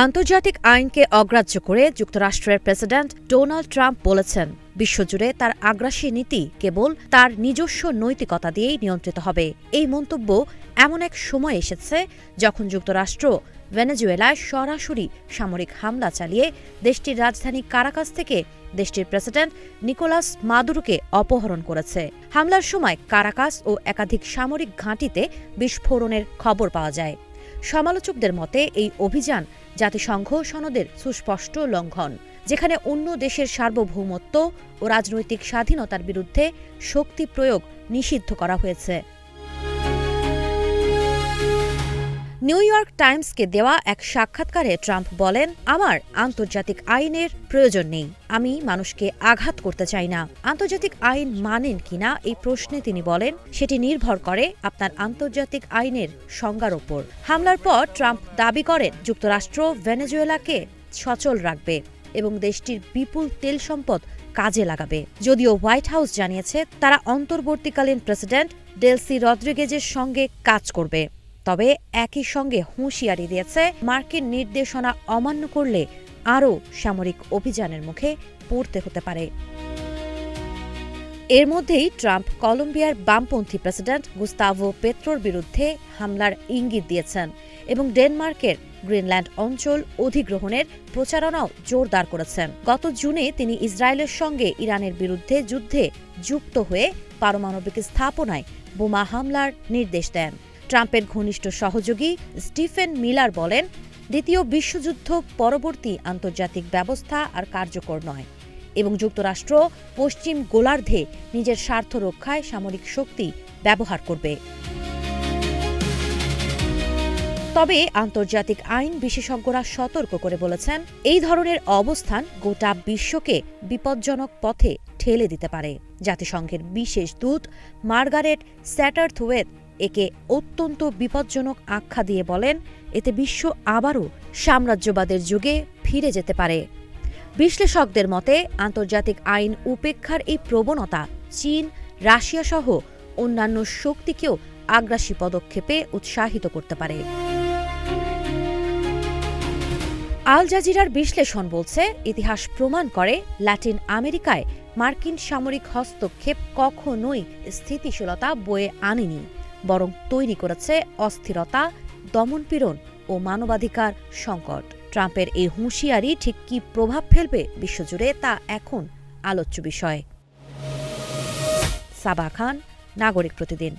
আন্তর্জাতিক আইনকে অগ্রাহ্য করে যুক্তরাষ্ট্রের প্রেসিডেন্ট ডোনাল্ড ট্রাম্প বলেছেন, বিশ্বজুড়ে তার আগ্রাসী নীতি কেবল তার নিজস্ব নৈতিকতা দিয়েই নিয়ন্ত্রিত হবে। এই মন্তব্য এমন এক সময় এসেছে যখন যুক্তরাষ্ট্র ভেনেজুয়েলায় সরাসরি সামরিক হামলা চালিয়ে দেশটির রাজধানী কারাকাস থেকে দেশটির প্রেসিডেন্ট নিকোলাস মাদুরোকে অপহরণ করেছে। হামলার সময় কারাকাস ও একাধিক সামরিক ঘাঁটিতে বিস্ফোরণের খবর পাওয়া যায়। সমালোচকদের মতে এই অভিযান জাতিসংঘ সনদের সুস্পষ্ট লঙ্ঘন, যেখানে অন্য দেশের সার্বভৌমত্ব ও রাজনৈতিক স্বাধীনতার বিরুদ্ধে শক্তি প্রয়োগ নিষিদ্ধ করা হয়েছে। নিউ ইয়র্ক টাইমসকে দেওয়া এক সাক্ষাৎকারে ট্রাম্প বলেন, আমার আন্তর্জাতিক আইনের প্রয়োজন নেই, আমি মানুষকে আঘাত করতে চাই না। আন্তর্জাতিক আইন মানেন কিনা এই প্রশ্নে তিনি বলেন, সেটি নির্ভর করে আপনার আন্তর্জাতিক আইনের সংজ্ঞার ওপর। হামলার পর ট্রাম্প দাবি করেন যুক্তরাষ্ট্র ভেনেজুয়েলাকে সচল রাখবে এবং দেশটির বিপুল তেল সম্পদ কাজে লাগাবে। যদিও হোয়াইট হাউস জানিয়েছে তারা অন্তর্বর্তীকালীন প্রেসিডেন্ট ডেলসি রদ্রিগেজের সঙ্গে কাজ করবে, তবে একই সঙ্গে হুঁশিয়ারি দিয়েছে মার্কিন নির্দেশনা অমান্য করলে আরও সামরিক অভিযানের মুখে পড়তে হতে পারে। এর মধ্যেই ট্রাম্প কলম্বিয়ার বামপন্থী প্রেসিডেন্ট গুস্তাভো পেত্রোর বিরুদ্ধে হামলার ইঙ্গিত দিয়েছেন এবং ডেনমার্কের গ্রিনল্যান্ড অঞ্চল অধিগ্রহণের প্রচারণাও জোরদার করেছেন। গত জুনে তিনি ইসরায়েলের সঙ্গে ইরানের বিরুদ্ধে যুদ্ধে যুক্ত হয়ে পারমাণবিক স্থাপনায় বোমা হামলার নির্দেশ দেন। ট্রাম্পের ঘনিষ্ঠ সহযোগী স্টিফেন মিলার বলেন, দ্বিতীয় বিশ্বযুদ্ধ পরবর্তী আন্তর্জাতিক ব্যবস্থা আর কার্যকর নয় এবং যুক্তরাষ্ট্র পশ্চিম গোলার্ধে নিজের স্বার্থ রক্ষায় সামরিক শক্তি ব্যবহার করবে। তবে আন্তর্জাতিক আইন বিশেষজ্ঞরা সতর্ক করে বলেছেন, এই ধরনের অবস্থান গোটা বিশ্বকে বিপজ্জনক পথে ঠেলে দিতে পারে। জাতিসংঘের বিশেষ দূত মার্গারেট স্যাটারথওয়েট একে অত্যন্ত বিপজ্জনক আখ্যা দিয়ে বলেন, এতে বিশ্ব আবারও সাম্রাজ্যবাদের যুগে ফিরে যেতে পারে। বিশ্লেষকদের মতে আন্তর্জাতিক আইন উপেক্ষার এই প্রবণতা চীন, রাশিয়া সহ অন্যান্য শক্তিকেও আগ্রাসী পদক্ষেপে উৎসাহিত করতে পারে। আল জাজিরার বিশ্লেষণ বলছে, ইতিহাস প্রমাণ করে ল্যাটিন আমেরিকায় মার্কিন সামরিক হস্তক্ষেপ কখনোই স্থিতিশীলতা বয়ে আনেনি, বরং তৈরি করেছে অস্থিরতা, দমনপীড়ন ও মানবাধিকার সংকট। ট্রাম্পের এই হুঁশিয়ারি ঠিক কী প্রভাব ফেলবে বিশ্বজুড়ে তা এখন আলোচ্য বিষয়। সাবা খান, নাগরিক প্রতিদিন।